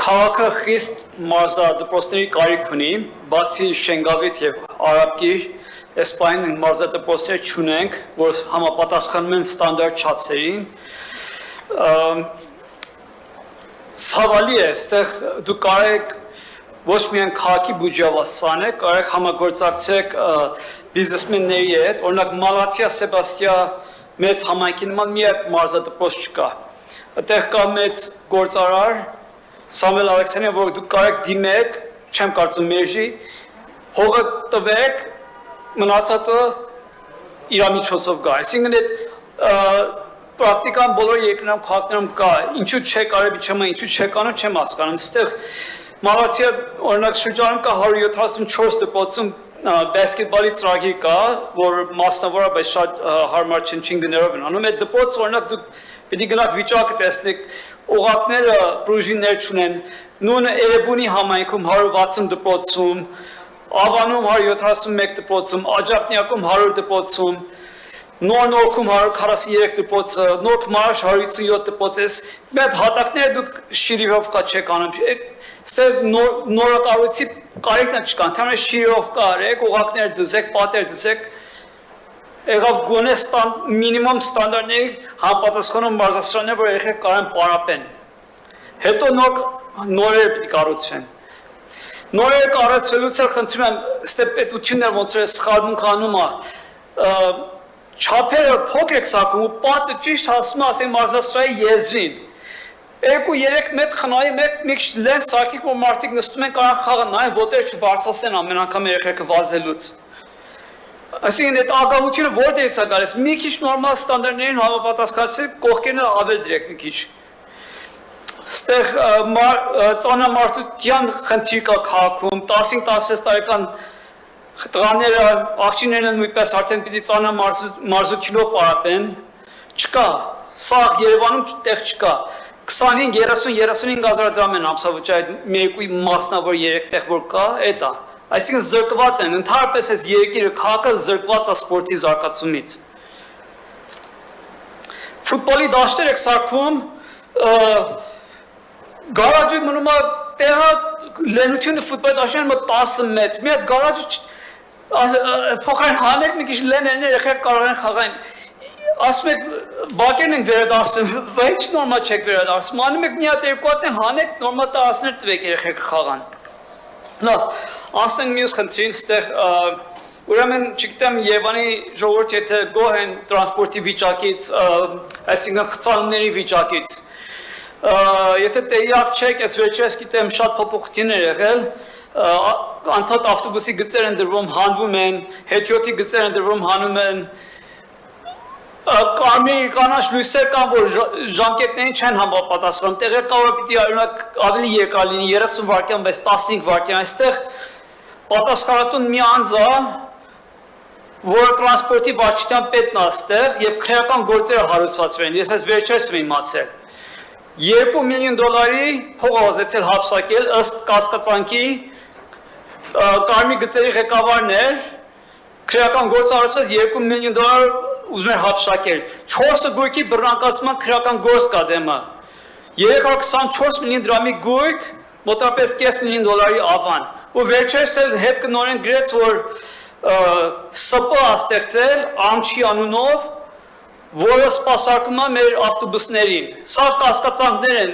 Քաղաքը խիստ մարզադպրոցների կարիք ունի, բացի Շենգավիթ եւ Արաբկիր, Էսպանիան մարզադպրոցներ չունենք, որ համապատասխանում են ստանդարտ չափսերին։ Ցավալի է, այստեղ դու կարեք ոչ միայն քաղաքի բյուջեվասանեք, կարեք համագործակցեք բիզնեսմենների հետ, օրինակ Մալացիա Սեբաստիա մեծ համայնքի նման մի մարզադպրոց չկա։ Այդտեղ կա մեծ գործարար Սամվել Ալեքսանյան, որ դուք կարեք դիմեք, չեմ կարծում մերժի, հողը տվեք, մնացածը իր միջոցով գա։ Այսինքն այդ պրակտիկան բոլոր երկրներում քաղաքներում կա, ինչու չեք արել, ինչու չեք անում, չեմ հասկանում։ Այստեղ Մալացիա օրինակ շրջանում կա 174 դպրոցում բասկետբոլի ծրագիր կա, որ մասնավորապես շատ հարմար չնչին գներով են անում։ Այդ դպրոցը օրինակ դուք պիտի գնաք վիճակը տեսնեք, օղակները պրուժիններ չունեն, նույն Էրեբունի համայնքում 160 դպրոցում, Ավանում 171 դպրոցում, Աջափնյակում 100 դպրոցում, Նորնորքում 143 դպրոցը, Նորք Մարաշ 157 դպրոց, այդ հատակները դուք շիրիվովկա չեք անում, այստեղ նորակառույցի կարիքն չկա, ընդհանրապես շիրիվովկա արեք, օղակներ դզեք, պատեր դզեք, եղավ գոնե մինիմում ստանդարտների համապատասխանող մարզասրաններ, որ երեխեք կարան պարապեն։ Հետո նորերը պիտի կառուցվեն։ Նորերը կառուցվելուց էլ խնդրում եմ, ստե պետություններ ոնց որ սխալմունք անում է, չափերը փոքր եք սակում ու պատը ճիշտ հասնում է ասենք մարզասրահի եզրին։ 2-3 մետր խնայի մեկ լեն սարքիկ, որ մարդիկ նստում են կարան խաղան, նայեն ոտերը չբարձրացնեն ամեն անգամ երեխեքը վազելուց։ Այսինքն այդ ագահությունը որտեղից է գալիս, մի քիչ նորմալ ստանդարտներին համապատասխանեցեք, կողքերն ավել դրեք մի քիչ։ Այստեղ ծանրամարտության խնդիր կա քաղաքում, 15-16 տարեկան տղաները, աղջիկները նույնպես արդեն պիտի ծանրամարզությունով պարապեն, չկա, սաղ Երևանում տեղ չկա, 25-30-35 հազար դրամ են ամսավճարի մեկուի մասնավոր 3 տեղ որ կա, էդ է, այսինքն զրկված են, ընդհանրապես այս երկիրը քաղաքը զրկված է սպորտի զարգացումից։ Ֆուտբոլի դաշտեր եք սարքում, գարաժի մնում է տեղը լենությունը ֆուտբոլի դաշտերն մոտ 10 մետր, մի հատ գարաժը փոխարեն հանեք մի քիչ լեներներ երեխեք կարող են խաղային, ասում եք բակերն ենք վերադարձում, ոչ նորմալ չեք վերադարձում, անում եք մի հատ երկու հատ են հանեք, նորմալ տարածքներ տվեք երեխեք խաղան։ Լավ, անցնենք մյուս խնդրին, ստեղ ուրեմն չգիտեմ Երևանի ժողովուրդ եթե գոհ են տրանսպորտի վիճակից, այսինքն խցանումների վիճակից, եթե տեղյակ չեք, այս վերջերս գիտեմ շատ փոփոխություններ եղել, անդադ ավտոբուսի գծեր են դրվում, հանվում են, հետիոթի գծեր են դրվում, հանում են, կարմիր կանաչ լույսեր կան, որ ժամկետներին չեն համապատասխանում, տեղեր կա, որ պիտի ավելի երկար լինի, 30 վայրկյան, բայց 15 վայրկյան, այստեղ պատասխանատուն մի անձ է, որ տրանսպորտի վարչության պետն է այստեղ եւ քրեական գործերը հարուցված են, ես այս վերջերս եմ իմացել։ $2 միլիոն փող ազեցել հապսակել ըստ կասկածանքի կարմիր գծերի ղեկավարն էր, քրեական գործ արեցած $2 միլիոն ուզում էր հապշակել, 4 գույքի բռնակացման քրեական գործ կա դեմը, 324 միլիոն դրամի գույք, մոտավորապես $5 միլիոն ավան, ու վերջերս էլ հետ կնորեն գրեց, որ ՍՊ ստեղծել Ամչի անունով, որը սպասարկում է մեր ավտոբուսներին, սա կասկածանքներ են,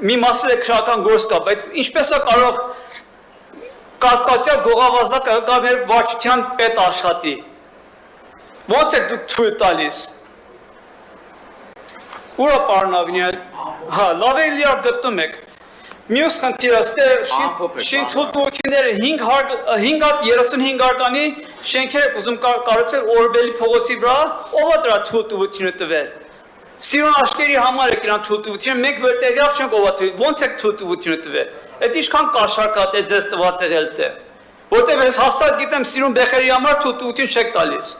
մի մասը քրեական գործ կա, բայց ինչպես է կարող կասկածյալ գողավազակը կա մեր վարչության պետ աշխատի, ոնց եք դուք թույլ տալիս, ուր է պարոն Ավինյան, լավ է լիար գտնում եք, մյուս խնդիրը, շենք թույլտվությունները 535 հարկանի շենքեր եք ուզում կառուցել Օրբելի փողոցի վրա, ով է դրա թույլտվությունը տվել, Սիրուն աշկերի համար եք իրան թույլտվությունը, մենք վերտեղյակ չենք ով է թույլ, ոնց եք թույլտվությունը տվել, այդ ինչքան կաշառքատ է ձեզ տված եղել տեղ, որտեղ ես հաստատ գիտեմ Սիրուն Բեխերի համար թույլտվություն չեք տալիս։